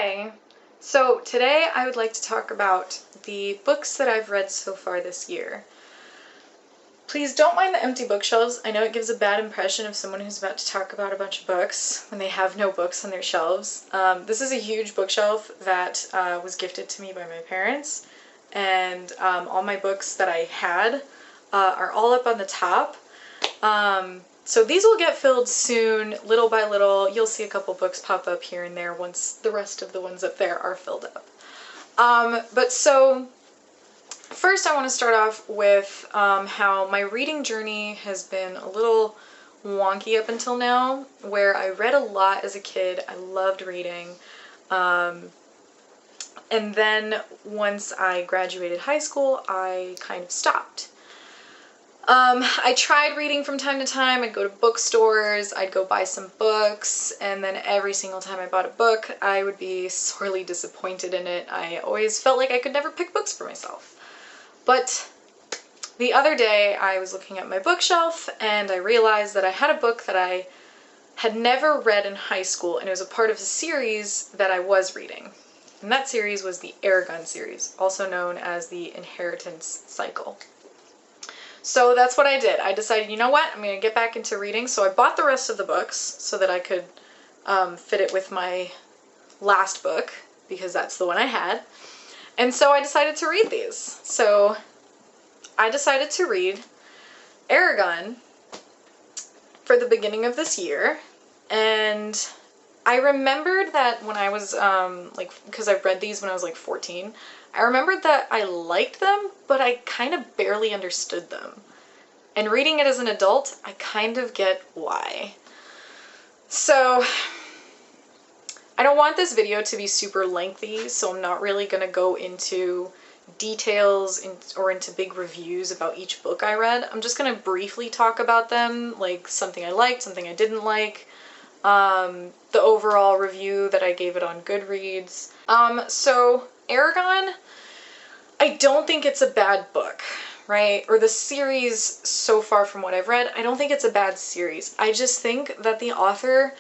Hi! So today I would like to talk about the books that I've read so far this year. Please don't mind the empty bookshelves. I know it gives a bad impression of someone who's about to talk about a bunch of books when they have no books on their shelves. This is a huge bookshelf that was gifted to me by my parents, and all my books that I had are all up on the top. So these will get filled soon, little by little. You'll see a couple books pop up here and there once the rest of the ones up there are filled up. So first I want to start off with how my reading journey has been a little wonky up until now, where I read a lot as a kid. I loved reading. And then once I graduated high school, I kind of stopped. I tried reading from time to time. I'd go to bookstores, I'd go buy some books, and then every single time I bought a book, I would be sorely disappointed in it. I always felt like I could never pick books for myself. But the other day, I was looking at my bookshelf, and I realized that I had a book that I had never read in high school, and it was a part of a series that I was reading. And that series was the Eragon series, also known as the Inheritance Cycle. So that's what I did. I decided, you know what, I'm going to get back into reading. So I bought the rest of the books so that I could fit it with my last book, because that's the one I had. And so I decided to read these. So I decided to read Eragon for the beginning of this year. And I remembered that when I was, because I read these when I was like 14, I remembered that I liked them, but I kind of barely understood them. And reading it as an adult, I kind of get why. So, I don't want this video to be super lengthy, so I'm not really going to go into details or into big reviews about each book I read. I'm just going to briefly talk about them, like something I liked, something I didn't like, the overall review that I gave it on Goodreads. So Eragon, I don't think it's a bad book, right? Or the series so far from what I've read, I don't think it's a bad series. I just think that the author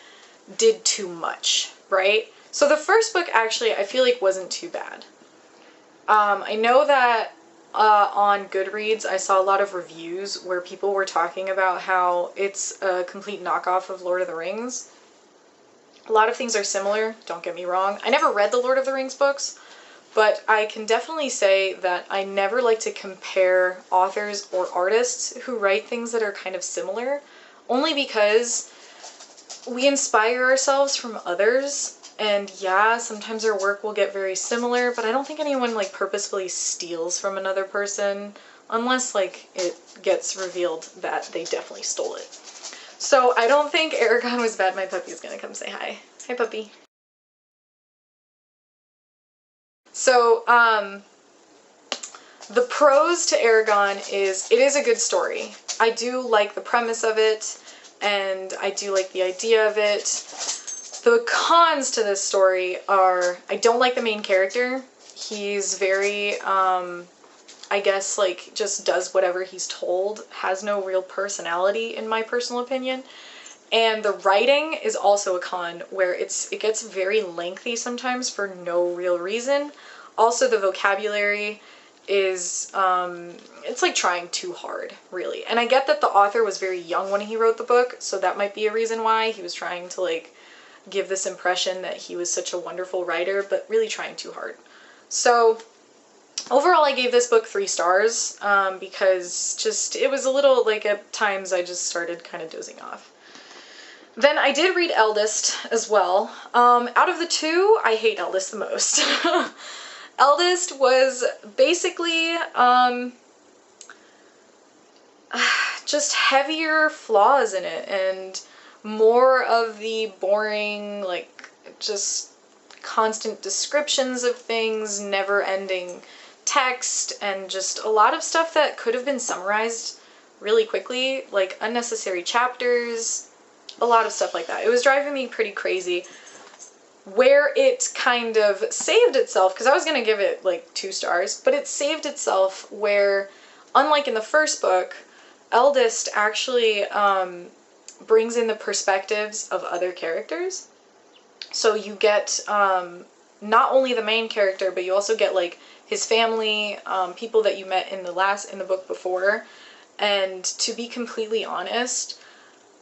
did too much, right? So the first book actually I feel like wasn't too bad. I know that on Goodreads I saw a lot of reviews where people were talking about how it's a complete knockoff of Lord of the Rings. A lot of things are similar, don't get me wrong. I never read the Lord of the Rings books, but I can definitely say that I never like to compare authors or artists who write things that are kind of similar, only because we inspire ourselves from others, and yeah, sometimes our work will get very similar, but I don't think anyone like purposefully steals from another person, unless like it gets revealed that they definitely stole it. So I don't think Eragon was bad. My puppy's gonna come say hi. Hi, puppy. So, the pros to Eragon is, it is a good story. I do like the premise of it, and I do like the idea of it. The cons to this story are, I don't like the main character. He's very, I guess, like, just does whatever he's told, has no real personality, in my personal opinion. And the writing is also a con, where it gets very lengthy sometimes for no real reason. Also, the vocabulary is, it's like trying too hard, really. And I get that the author was very young when he wrote the book, so that might be a reason why he was trying to, like, give this impression that he was such a wonderful writer, but really trying too hard. So, overall I gave this book 3 stars, because just, it was a little, like, at times I just started kind of dozing off. Then I did read Eldest as well. Out of the two, I hate Eldest the most. Eldest was basically, just heavier flaws in it, and more of the boring, like, just constant descriptions of things, never-ending text, and just a lot of stuff that could have been summarized really quickly, like unnecessary chapters, a lot of stuff like that. It was driving me pretty crazy. Where it kind of saved itself, because I was going to give it like 2 stars, but it saved itself where, unlike in the first book, Eldest actually brings in the perspectives of other characters. So you get not only the main character, but you also get like his family, people that you met in the book before. And to be completely honest,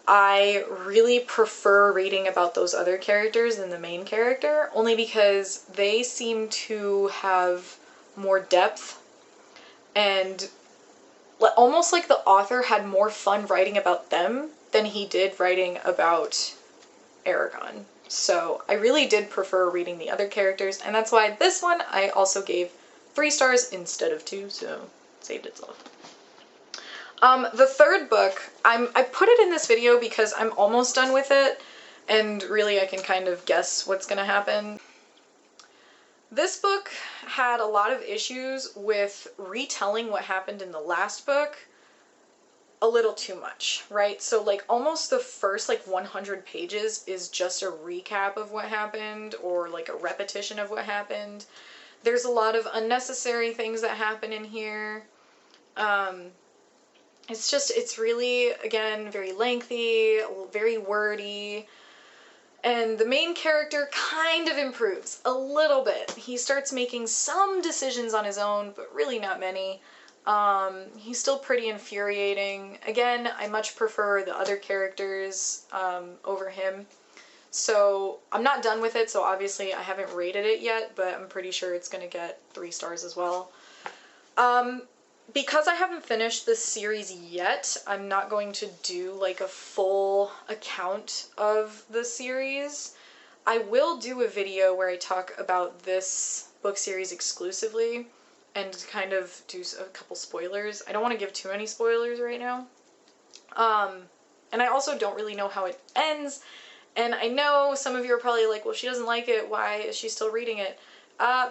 I really prefer reading about those other characters than the main character, only because they seem to have more depth, and almost like the author had more fun writing about them than he did writing about Aragon. So I really did prefer reading the other characters, and that's why this one I also gave 3 stars instead of 2, so saved itself. The third book, I put it in this video because I'm almost done with it, and really I can kind of guess what's gonna happen. This book had a lot of issues with retelling what happened in the last book a little too much, right? So like almost the first like 100 pages is just a recap of what happened, or like a repetition of what happened. There's a lot of unnecessary things that happen in here. It's really, again, very lengthy, very wordy, and the main character kind of improves a little bit. He starts making some decisions on his own, but really not many. He's still pretty infuriating. Again, I much prefer the other characters over him. So I'm not done with it, so obviously I haven't rated it yet, but I'm pretty sure it's gonna get 3 stars as well. Because I haven't finished this series yet, I'm not going to do like a full account of the series. I will do a video where I talk about this book series exclusively and kind of do a couple spoilers. I don't want to give too many spoilers right now. And I also don't really know how it ends, and I know some of you are probably like, well, she doesn't like it, why is she still reading it?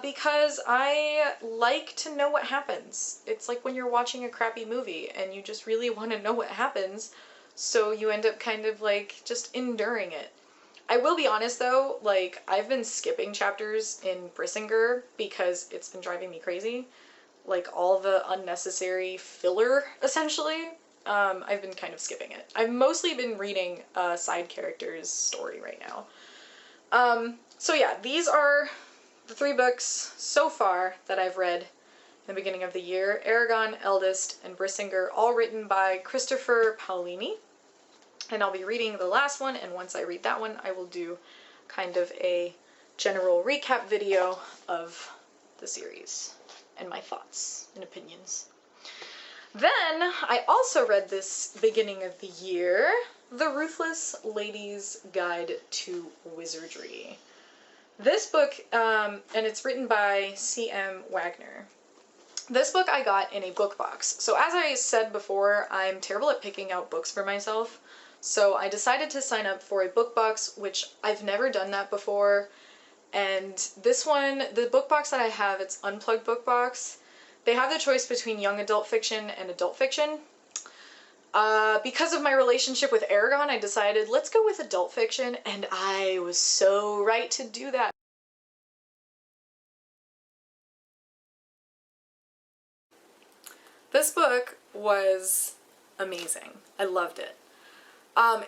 Because I like to know what happens. It's like when you're watching a crappy movie and you just really want to know what happens, so you end up kind of like just enduring it. I will be honest though, like I've been skipping chapters in Brissinger because it's been driving me crazy. Like all the unnecessary filler, essentially. I've been kind of skipping it. I've mostly been reading side character's story right now. So yeah, these are the 3 books so far that I've read in the beginning of the year. Aragon, Eldest, and Brissinger, all written by Christopher Paolini. And I'll be reading the last one, and once I read that one, I will do kind of a general recap video of the series and my thoughts and opinions. Then, I also read this beginning of the year, The Ruthless Lady's Guide to Wizardry. This book, and it's written by C.M. Wagner. This book I got in a book box. So as I said before, I'm terrible at picking out books for myself. So I decided to sign up for a book box, which I've never done that before. And this one, the book box that I have, it's Unplugged Book Box. They have the choice between young adult fiction and adult fiction. Because of my relationship with Aragon, I decided let's go with adult fiction, and I was so right to do that. This book was amazing. I loved it.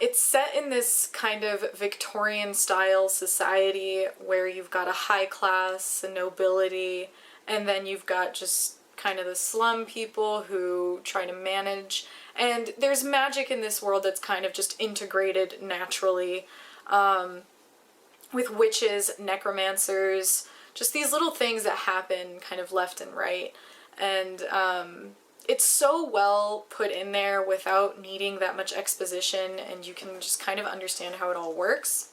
It's set in this kind of Victorian style society where you've got a high class, a nobility, and then you've got just kind of the slum people who try to manage. And there's magic in this world that's kind of just integrated naturally, with witches, necromancers, just these little things that happen kind of left and right. And it's so well put in there without needing that much exposition, and you can just kind of understand how it all works.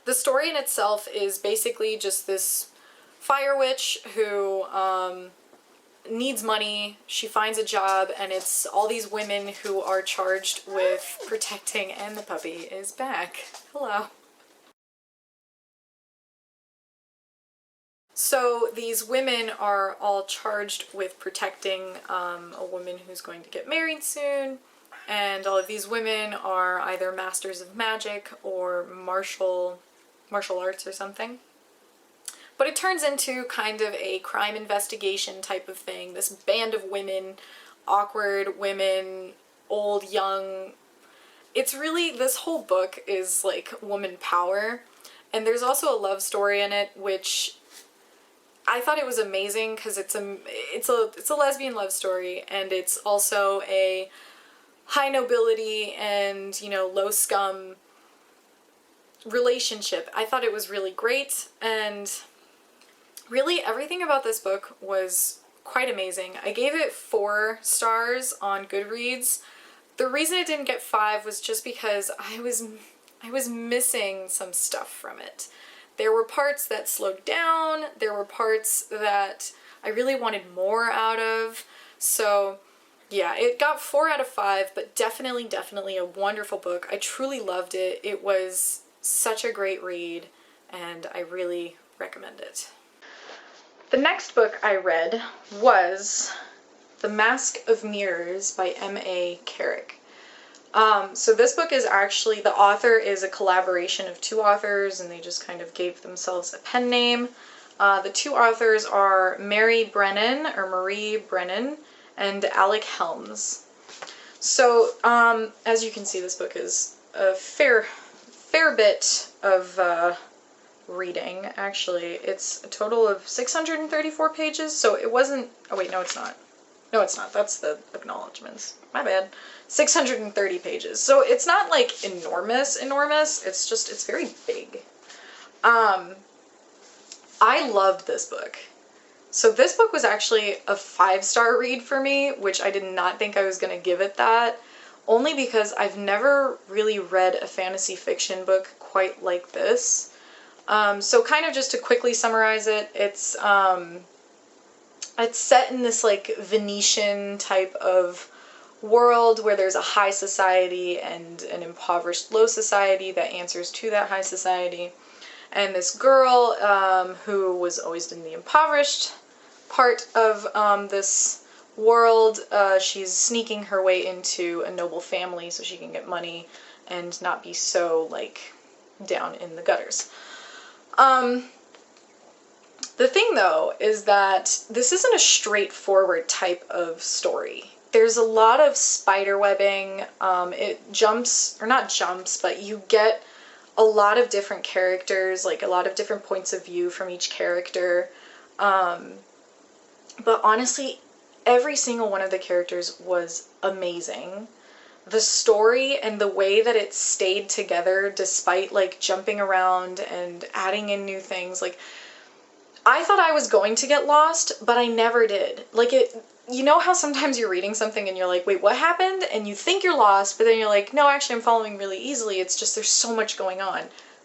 The story in itself is basically just this fire witch who needs money. She finds a job, and it's all these women who are charged with protecting, and the puppy is back. Hello. So these women are all charged with protecting a woman who's going to get married soon, and all of these women are either masters of magic or martial arts or something. But it turns into kind of a crime investigation type of thing. This band of women, awkward women, old, young. It's really, this whole book is like woman power. And there's also a love story in it, which I thought it was amazing because it's a lesbian love story, and it's also a high nobility and, you know, low scum relationship. I thought it was really great, and really everything about this book was quite amazing. I gave it 4 stars on Goodreads. The reason it didn't get 5 was just because I was missing some stuff from it. There were parts that slowed down, there were parts that I really wanted more out of, so yeah, it got 4 out of 5, but definitely a wonderful book. I truly loved it. It was such a great read, and I really recommend it. The next book I read was The Mask of Mirrors by M.A. Carrick. So this book is actually, the author is a collaboration of 2 authors, and they just kind of gave themselves a pen name. The 2 authors are Marie Brennan and Alec Helms. So, as you can see, this book is a fair bit of reading, actually. It's a total of 634 pages, so it wasn't, oh wait, no it's not. No, it's not. That's the acknowledgements. My bad. 630 pages. So it's not like enormous. It's just, it's very big. I loved this book. So this book was actually a 5-star read for me, which I did not think I was going to give it that, only because I've never really read a fantasy fiction book quite like this. So kind of just to quickly summarize it, it's set in this like Venetian type of world where there's a high society and an impoverished low society that answers to that high society. And this girl, who was always in the impoverished part of this world, she's sneaking her way into a noble family so she can get money and not be so, like, down in the gutters. The thing, though, is that this isn't a straightforward type of story. There's a lot of spider webbing. It jumps, or not jumps, but you get a lot of different characters, like a lot of different points of view from each character. But honestly, every single one of the characters was amazing. The story and the way that it stayed together despite like jumping around and adding in new things, like I thought I was going to get lost, but I never did. Like you know how sometimes you're reading something and you're like, wait, what happened? And you think you're lost, but then you're like, no, actually I'm following really easily. It's just there's so much going on.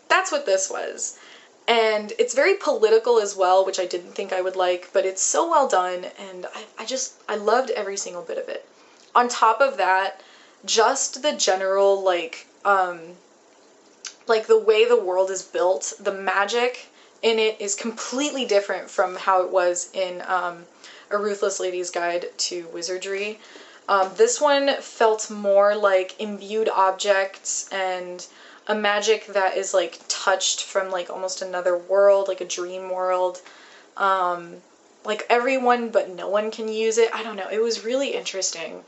That's what this was. And it's very political as well, which I didn't think I would like, but it's so well done, and I loved every single bit of it. On top of that, just the general, like the way the world is built, the magic in it is completely different from how it was in A Ruthless Lady's Guide to Wizardry. This one felt more like imbued objects and a magic that is like touched from like almost another world, like a dream world. Like everyone but no one can use it. I don't know. It was really interesting.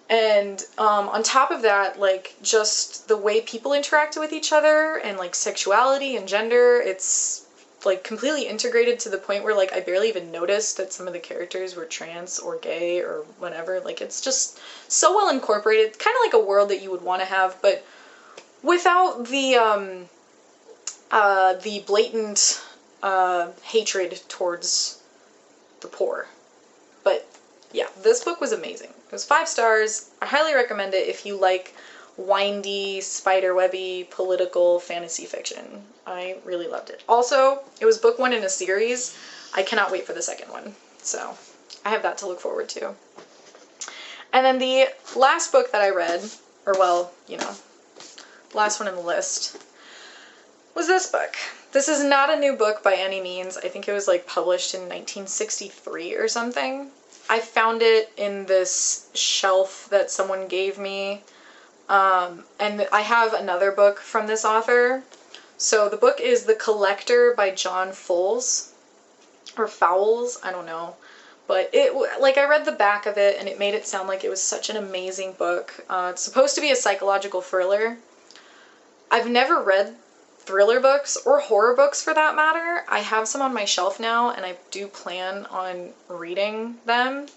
And on top of that, like just the way people interact with each other and like sexuality and gender, it's like completely integrated to the point where like I barely even noticed that some of the characters were trans or gay or whatever. Like it's just so well incorporated, kind of like a world that you would want to have, but without the blatant hatred towards the poor. But yeah, this book was amazing. It was 5 stars. I highly recommend it if you like windy, spiderwebby, political fantasy fiction. I really loved it. Also, it was book 1 in a series. I cannot wait for the second one. So I have that to look forward to. And then the last book that I read, or well, you know, last one in the list, was this book. This is not a new book by any means. I think it was like published in 1963 or something. I found it in this shelf that someone gave me, and I have another book from this author. So the book is The Collector by John Fowles, or Fowles, I don't know. But like I read the back of it and it made it sound like it was such an amazing book. It's supposed to be a psychological thriller. I've never read thriller books, or horror books for that matter. I have some on my shelf now, and I do plan on reading them.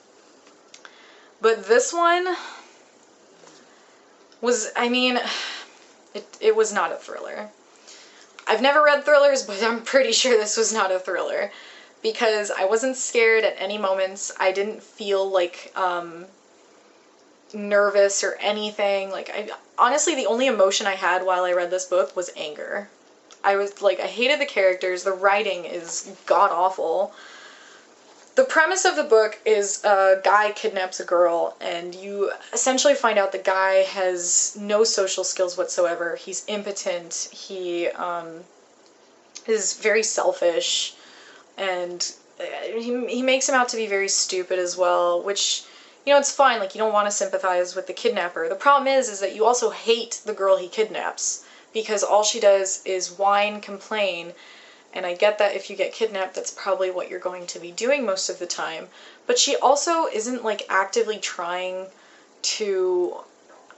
But this one was, I mean, it was not a thriller. I've never read thrillers, but I'm pretty sure this was not a thriller, because I wasn't scared at any moments. I didn't feel like nervous or anything. Like, honestly, the only emotion I had while I read this book was anger. I was like, I hated the characters. The writing is god-awful. The premise of the book is a guy kidnaps a girl, and you essentially find out the guy has no social skills whatsoever. He's impotent. He is very selfish, and he makes him out to be very stupid as well, which, you know, it's fine. Like, you don't want to sympathize with the kidnapper. The problem is that you also hate the girl he kidnaps, because all she does is whine, complain. And I get that if you get kidnapped, that's probably what you're going to be doing most of the time. But she also isn't, like, actively trying to,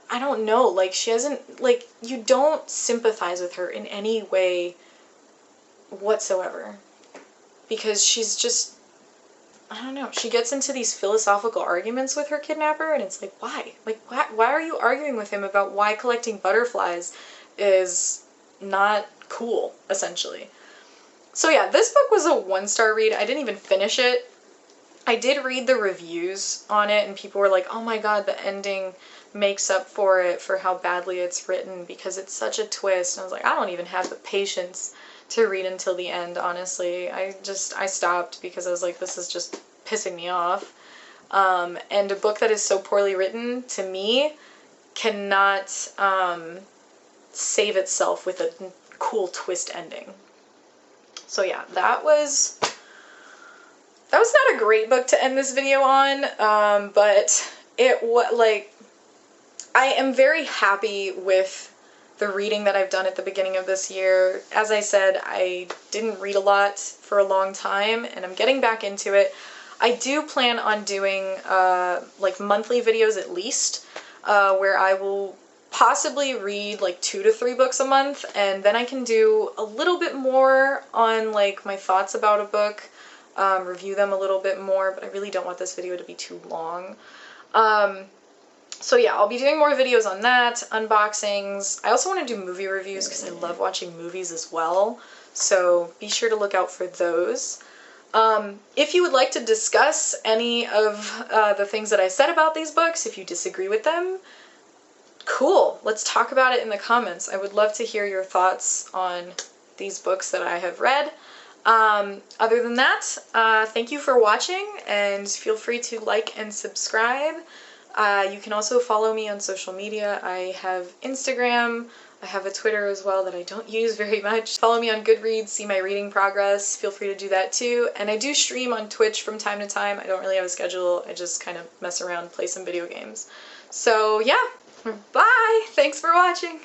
I don't know, like, she hasn't, like, you don't sympathize with her in any way whatsoever. Because she's just, I don't know, she gets into these philosophical arguments with her kidnapper, and it's like, why? Like, why are you arguing with him about why collecting butterflies is not cool, essentially? So yeah, this book was a 1-star read. I didn't even finish it. I did read the reviews on it, and people were like, oh my god, the ending makes up for it, for how badly it's written, because it's such a twist. And I was like, I don't even have the patience to read until the end, honestly. I stopped because I was like, this is just pissing me off. And a book that is so poorly written, to me, cannot save itself with a cool twist ending. So yeah, that was not a great book to end this video on, but I am very happy with the reading that I've done at the beginning of this year. As I said, I didn't read a lot for a long time, and I'm getting back into it. I do plan on doing like monthly videos at least, where I will possibly read like 2 to 3 books a month, and then I can do a little bit more on like my thoughts about a book, review them a little bit more, but I really don't want this video to be too long. So yeah, I'll be doing more videos on that, unboxings. I also want to do movie reviews because I love watching movies as well, so be sure to look out for those. If you would like to discuss any of the things that I said about these books, if you disagree with them, cool, let's talk about it in the comments. I would love to hear your thoughts on these books that I have read. Other than that, thank you for watching, and feel free to like and subscribe. You can also follow me on social media. I have Instagram, I have a Twitter as well that I don't use very much. Follow me on Goodreads, see my reading progress, feel free to do that too. And I do stream on Twitch from time to time. I don't really have a schedule, I just kind of mess around, play some video games. So yeah, bye! Thanks for watching!